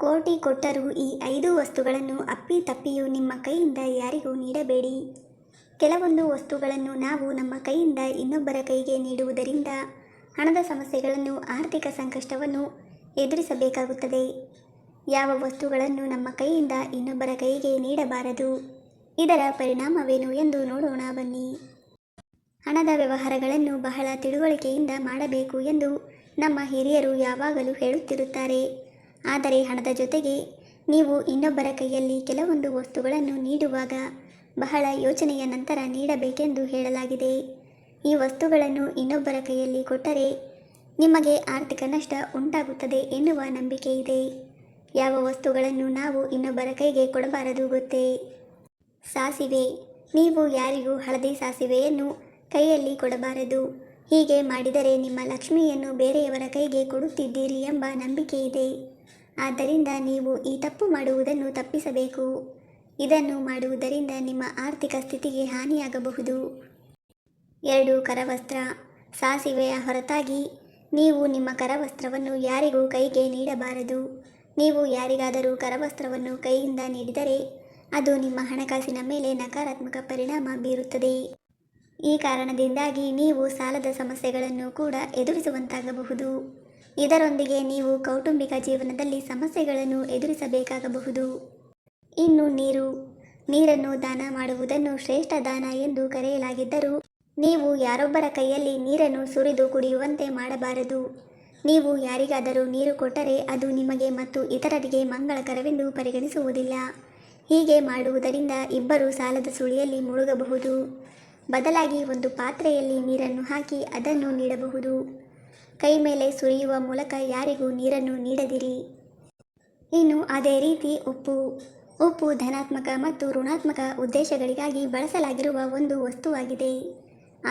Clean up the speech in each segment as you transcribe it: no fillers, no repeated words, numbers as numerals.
ಕೋಟಿ ಕೊಟ್ಟರೂ ಈ 5 ವಸ್ತುಗಳನ್ನು ಅಪ್ಪಿತಪ್ಪಿಯೂ ನಿಮ್ಮ ಕೈಯಿಂದ ಯಾರಿಗೂ ನೀಡಬೇಡಿ. ಕೆಲವೊಂದು ವಸ್ತುಗಳನ್ನು ನಾವು ನಮ್ಮ ಕೈಯಿಂದ ಇನ್ನೊಬ್ಬರ ಕೈಗೆ ನೀಡುವುದರಿಂದ ಹಣದ ಸಮಸ್ಯೆಗಳನ್ನು, ಆರ್ಥಿಕ ಸಂಕಷ್ಟವನ್ನು ಎದುರಿಸಬೇಕಾಗುತ್ತದೆ. ಯಾವ ವಸ್ತುಗಳನ್ನು ನಮ್ಮ ಕೈಯಿಂದ ಇನ್ನೊಬ್ಬರ ಕೈಗೆ ನೀಡಬಾರದು, ಇದರ ಪರಿಣಾಮವೇನು ಎಂದು ನೋಡೋಣ ಬನ್ನಿ. ಹಣದ ವ್ಯವಹಾರಗಳನ್ನು ಬಹಳ ತಿಳುವಳಿಕೆಯಿಂದ ಮಾಡಬೇಕು ಎಂದು ನಮ್ಮ ಹಿರಿಯರು ಯಾವಾಗಲೂ ಹೇಳುತ್ತಿರುತ್ತಾರೆ. ಆದರೆ ಹಣದ ಜೊತೆಗೆ ನೀವು ಇನ್ನೊಬ್ಬರ ಕೈಯಲ್ಲಿ ಕೆಲವೊಂದು ವಸ್ತುಗಳನ್ನು ನೀಡುವಾಗ ಬಹಳ ಯೋಚನೆಯ ನಂತರ ನೀಡಬೇಕೆಂದು ಹೇಳಲಾಗಿದೆ. ಈ ವಸ್ತುಗಳನ್ನು ಇನ್ನೊಬ್ಬರ ಕೈಯಲ್ಲಿ ಕೊಟ್ಟರೆ ನಿಮಗೆ ಆರ್ಥಿಕ ನಷ್ಟ ಉಂಟಾಗುತ್ತದೆ ಎನ್ನುವ ನಂಬಿಕೆ ಇದೆ. ಯಾವ ವಸ್ತುಗಳನ್ನು ನಾವು ಇನ್ನೊಬ್ಬರ ಕೈಗೆ ಕೊಡಬಾರದು ಗೊತ್ತೇ? ಸಾಸಿವೆ. ನೀವು ಯಾರಿಗೂ ಹಳದಿ ಸಾಸಿವೆಯನ್ನು ಕೈಯಲ್ಲಿ ಕೊಡಬಾರದು. ಹೀಗೆ ಮಾಡಿದರೆ ನಿಮ್ಮ ಲಕ್ಷ್ಮಿಯನ್ನು ಬೇರೆಯವರ ಕೈಗೆ ಕೊಡುತ್ತಿದ್ದೀರಿ ಎಂಬ ನಂಬಿಕೆ ಇದೆ. ಆದ್ದರಿಂದ ನೀವು ಈ ತಪ್ಪು ಮಾಡುವುದನ್ನು ತಪ್ಪಿಸಬೇಕು. ಇದನ್ನು ಮಾಡುವುದರಿಂದ ನಿಮ್ಮ ಆರ್ಥಿಕ ಸ್ಥಿತಿಗೆ ಹಾನಿಯಾಗಬಹುದು. 2. ಕರವಸ್ತ್ರ. ಸಾಸಿವೆಯ ಹೊರತಾಗಿ ನೀವು ನಿಮ್ಮ ಕರವಸ್ತ್ರವನ್ನು ಯಾರಿಗೂ ಕೈಗೆ ನೀಡಬಾರದು. ನೀವು ಯಾರಿಗಾದರೂ ಕರವಸ್ತ್ರವನ್ನು ಕೈಯಿಂದ ನೀಡಿದರೆ ಅದು ನಿಮ್ಮ ಹಣಕಾಸಿನ ಮೇಲೆ ನಕಾರಾತ್ಮಕ ಪರಿಣಾಮ ಬೀರುತ್ತದೆ. ಈ ಕಾರಣದಿಂದಾಗಿ ನೀವು ಸಾಲದ ಸಮಸ್ಯೆಗಳನ್ನು ಕೂಡ ಎದುರಿಸುವಂತಾಗಬಹುದು. ಇದರೊಂದಿಗೆ ನೀವು ಕೌಟುಂಬಿಕ ಜೀವನದಲ್ಲಿ ಸಮಸ್ಯೆಗಳನ್ನು ಎದುರಿಸಬೇಕಾಗಬಹುದು. ಇನ್ನು ನೀರು. ನೀರನ್ನು ದಾನ ಮಾಡುವುದನ್ನು ಶ್ರೇಷ್ಠ ದಾನ ಎಂದು ಕರೆಯಲಾಗಿದ್ದರೂ ನೀವು ಯಾರೊಬ್ಬರ ಕೈಯಲ್ಲಿ ನೀರನ್ನು ಸುರಿದು ಕುಡಿಯುವಂತೆ ಮಾಡಬಾರದು. ನೀವು ಯಾರಿಗಾದರೂ ನೀರು ಕೊಟ್ಟರೆ ಅದು ನಿಮಗೆ ಮತ್ತು ಇತರರಿಗೆ ಮಂಗಳಕರವೆಂದು ಪರಿಗಣಿಸುವುದಿಲ್ಲ. ಹೀಗೆ ಮಾಡುವುದರಿಂದ ಇಬ್ಬರು ಸಾಲದ ಸುಳಿಯಲ್ಲಿ ಮುಳುಗಬಹುದು. ಬದಲಾಗಿ ಒಂದು ಪಾತ್ರೆಯಲ್ಲಿ ನೀರನ್ನು ಹಾಕಿ ಅದನ್ನು ನೀಡಬಹುದು. ಕೈ ಮೇಲೆ ಸುರಿಯುವ ಮೂಲಕ ಯಾರಿಗೂ ನೀರನ್ನು ನೀಡದಿರಿ. ಇನ್ನು ಅದೇ ರೀತಿ ಉಪ್ಪು. ಉಪ್ಪು ಧನಾತ್ಮಕ ಮತ್ತು ಋಣಾತ್ಮಕ ಉದ್ದೇಶಗಳಿಗಾಗಿ ಬಳಸಲಾಗಿರುವ ಒಂದು ವಸ್ತುವಾಗಿದೆ.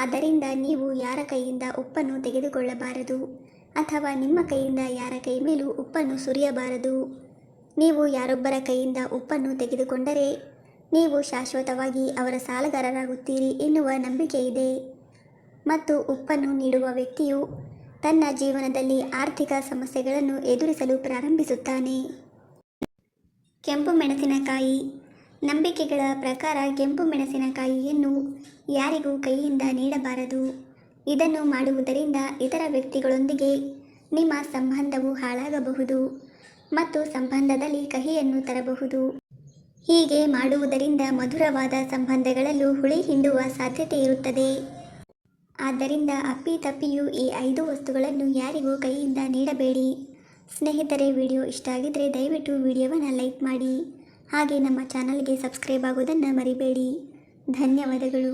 ಆದ್ದರಿಂದ ನೀವು ಯಾರ ಕೈಯಿಂದ ಉಪ್ಪನ್ನು ತೆಗೆದುಕೊಳ್ಳಬಾರದು ಅಥವಾ ನಿಮ್ಮ ಕೈಯಿಂದ ಯಾರ ಕೈ ಮೇಲೂ ಉಪ್ಪನ್ನು ಸುರಿಯಬಾರದು. ನೀವು ಯಾರೊಬ್ಬರ ಕೈಯಿಂದ ಉಪ್ಪನ್ನು ತೆಗೆದುಕೊಂಡರೆ ನೀವು ಶಾಶ್ವತವಾಗಿ ಅವರ ಸಾಲಗಾರರಾಗುತ್ತೀರಿ ಎನ್ನುವ ನಂಬಿಕೆ ಇದೆ. ಮತ್ತು ಉಪ್ಪನ್ನು ನೀಡುವ ವ್ಯಕ್ತಿಯು ತನ್ನ ಜೀವನದಲ್ಲಿ ಆರ್ಥಿಕ ಸಮಸ್ಯೆಗಳನ್ನು ಎದುರಿಸಲು ಪ್ರಾರಂಭಿಸುತ್ತಾನೆ. ಕೆಂಪು ಮೆಣಸಿನಕಾಯಿ. ನಂಬಿಕೆಗಳ ಪ್ರಕಾರ ಕೆಂಪು ಮೆಣಸಿನಕಾಯಿಯನ್ನು ಯಾರಿಗೂ ಕೈಯಿಂದ ನೀಡಬಾರದು. ಇದನ್ನು ಮಾಡುವುದರಿಂದ ಇತರ ವ್ಯಕ್ತಿಗಳೊಂದಿಗೆ ನಿಮ್ಮ ಸಂಬಂಧವು ಹಾಳಾಗಬಹುದು ಮತ್ತು ಸಂಬಂಧದಲ್ಲಿ ಕಹಿಯನ್ನು ತರಬಹುದು. ಹೀಗೆ ಮಾಡುವುದರಿಂದ ಮಧುರವಾದ ಸಂಬಂಧಗಳಲ್ಲೂ ಹುಳಿ ಹಿಂಡುವ ಸಾಧ್ಯತೆ ಇರುತ್ತದೆ. ಆದ್ದರಿಂದ ಅಪ್ಪಿತಪ್ಪಿಯೂ ಈ 5 ವಸ್ತುಗಳನ್ನು ಯಾರಿಗೂ ಕೈಯಿಂದ ನೀಡಬೇಡಿ. ಸ್ನೇಹಿತರೆ, ವಿಡಿಯೋ ಇಷ್ಟ ಆಗಿದ್ದರೆ ದಯವಿಟ್ಟು ವಿಡಿಯೋವನ್ನು ಲೈಕ್ ಮಾಡಿ. ಹಾಗೆ ನಮ್ಮ ಚಾನಲ್ಗೆ ಸಬ್ಸ್ಕ್ರೈಬ್ ಆಗೋದನ್ನು ಮರಿಬೇಡಿ. ಧನ್ಯವಾದಗಳು.